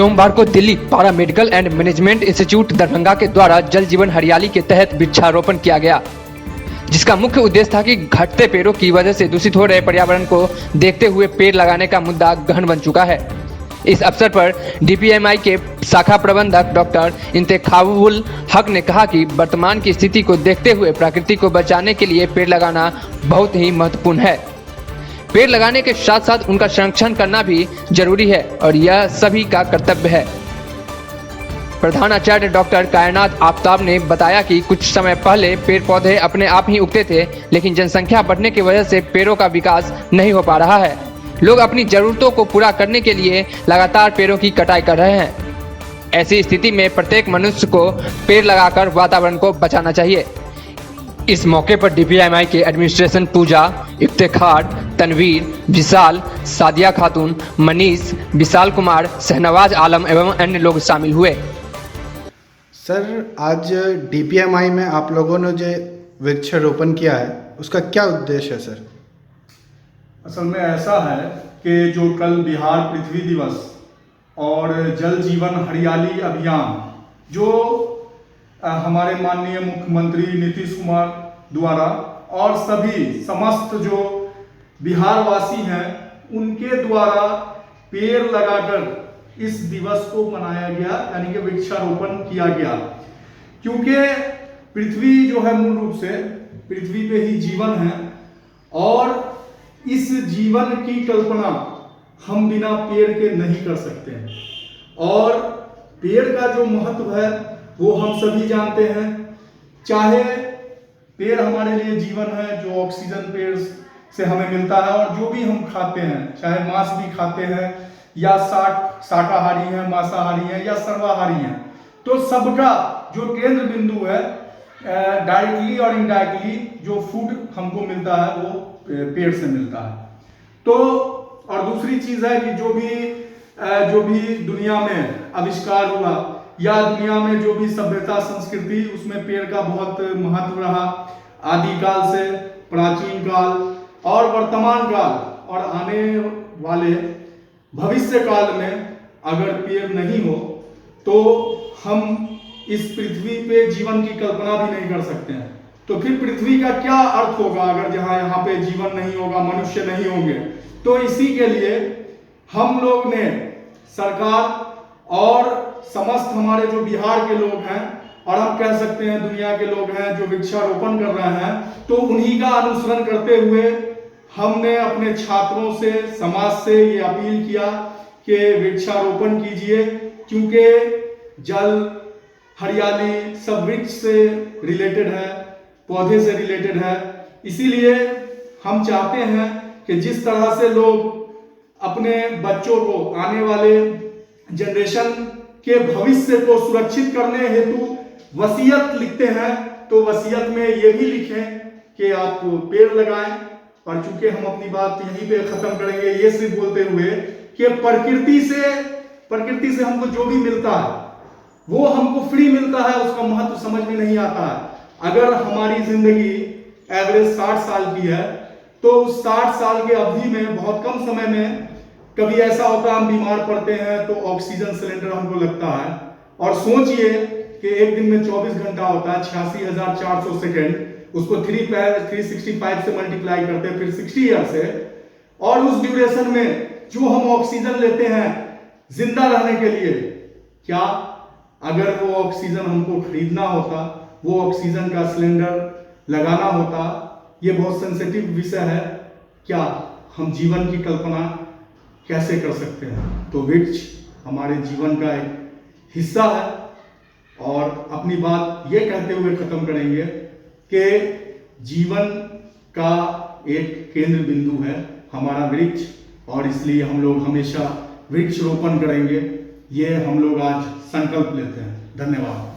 सोमवार को दिल्ली पारा medical and management institute Darbhanga के द्वारा जल जीवन हरियाली के तहत वृक्षारोपण किया गया, जिसका मुख्य उद्देश्य था कि घटते पेड़ों की वजह से दूषित हो रहे पर्यावरण को देखते हुए पेड़ लगाने का मुद्दा गहन बन चुका है। इस अवसर पर डीपीएमआई के शाखा प्रबंधक डॉक्टर इंतेखाबुल हक ने कहा कि वर्तमान की स्थिति को देखते हुए प्रकृति को बचाने के लिए पेड़ लगाना बहुत ही महत्वपूर्ण है। पेड़ लगाने के साथ साथ उनका संरक्षण करना भी जरूरी है और यह सभी का कर्तव्य है। प्रधानाचार्य डॉक्टर कायनात आफ्ताब ने बताया कि कुछ समय पहले पेड़ पौधे अपने आप ही उगते थे, लेकिन जनसंख्या बढ़ने की वजह से पेड़ों का विकास नहीं हो पा रहा है। लोग अपनी जरूरतों को पूरा करने के लिए लगातार पेड़ों की कटाई कर रहे हैं। ऐसी स्थिति में प्रत्येक मनुष्य को पेड़ लगाकर वातावरण को बचाना चाहिए। इस मौके पर डीपीएमआई के एडमिनिस्ट्रेशन पूजा, इफ्तेखार, तनवीर, विशाल, सादिया खातून, मनीष, विशाल कुमार, शहनवाज आलम एवं अन्य लोग शामिल हुए। सर, आज डीपीएमआई में आप लोगों ने जो वृक्षारोपण किया है उसका क्या उद्देश्य है सर? असल में ऐसा है कि जो कल बिहार पृथ्वी दिवस और जल जीवन हरियाली अभियान जो हमारे माननीय मुख्यमंत्री नीतीश कुमार द्वारा और सभी समस्त जो बिहारवासी हैं उनके द्वारा पेड़ लगाकर इस दिवस को मनाया गया, यानी कि वृक्षारोपण किया गया। क्योंकि पृथ्वी जो है मूल रूप से पृथ्वी पे ही जीवन है और इस जीवन की कल्पना हम बिना पेड़ के नहीं कर सकते हैं। और पेड़ का जो महत्व है वो हम सभी जानते हैं। चाहे पेड़ हमारे लिए जीवन है, जो ऑक्सीजन पेड़ से हमें मिलता है, और जो भी हम खाते हैं, चाहे मांस भी खाते हैं या शाकाहारी हैं, मांसाहारी हैं या सर्वाहारी हैं, तो सबका जो केंद्र बिंदु है डायरेक्टली और इनडायरेक्टली जो फूड हमको मिलता है वो पेड़ से मिलता है। तो और दूसरी चीज है कि जो भी दुनिया में आविष्कार हुआ या दुनिया में जो भी सभ्यता संस्कृति, उसमें पेड़ का बहुत महत्व रहा। आदिकाल से प्राचीन काल और वर्तमान काल और आने वाले भविष्य काल में अगर पेड़ नहीं हो तो हम इस पृथ्वी पे जीवन की कल्पना भी नहीं कर सकते हैं। तो फिर पृथ्वी का क्या अर्थ होगा अगर यहाँ पे जीवन नहीं होगा, मनुष्य नहीं होंगे। तो इसी के लिए हम लोग ने, सरकार और समस्त हमारे जो बिहार के लोग हैं और हम कह सकते हैं दुनिया के लोग हैं जो वृक्षारोपण कर रहे हैं, तो उन्हीं का अनुसरण करते हुए हमने अपने छात्रों से, समाज से ये अपील किया कि वृक्षारोपण कीजिए, क्योंकि जल, हरियाली सब वृक्ष से रिलेटेड है, पौधे से रिलेटेड है। इसीलिए हम चाहते हैं कि जिस तरह से लोग अपने बच्चों को, आने वाले जनरेशन के भविष्य को सुरक्षित करने हेतु वसीयत लिखते हैं, तो वसीयत में ये भी लिखें कि आप पेड़ लगाएं। और चूंकि हम अपनी बात यहीं पे खत्म करेंगे ये सिर्फ बोलते हुए कि प्रकृति से हमको जो भी मिलता है वो हमको फ्री मिलता है, उसका महत्व समझ में नहीं आता है। अगर हमारी जिंदगी एवरेज 60 साल की है तो उस 60 साल के अवधि में बहुत कम समय में कभी ऐसा होता है हम बीमार पड़ते हैं तो ऑक्सीजन सिलेंडर हमको लगता है। और सोचिए कि एक दिन में 24 घंटा होता है, 86,400 सेकेंड, उसको 365 से मल्टीप्लाई करते हैं फिर 60 ईयर से, और उस ड्यूरेशन में जो हम ऑक्सीजन लेते हैं जिंदा रहने के लिए, क्या अगर वो ऑक्सीजन हमको खरीदना होता, वो ऑक्सीजन का सिलेंडर लगाना होता, ये बहुत सेंसिटिव विषय है, क्या हम जीवन की कल्पना कैसे कर सकते हैं? तो वृक्ष हमारे जीवन का एक हिस्सा है। और अपनी बात ये कहते हुए खत्म करेंगे कि जीवन का एक केंद्र बिंदु है हमारा वृक्ष, और इसलिए हम लोग हमेशा वृक्ष रोपण करेंगे। ये हम लोग आज संकल्प लेते हैं। धन्यवाद।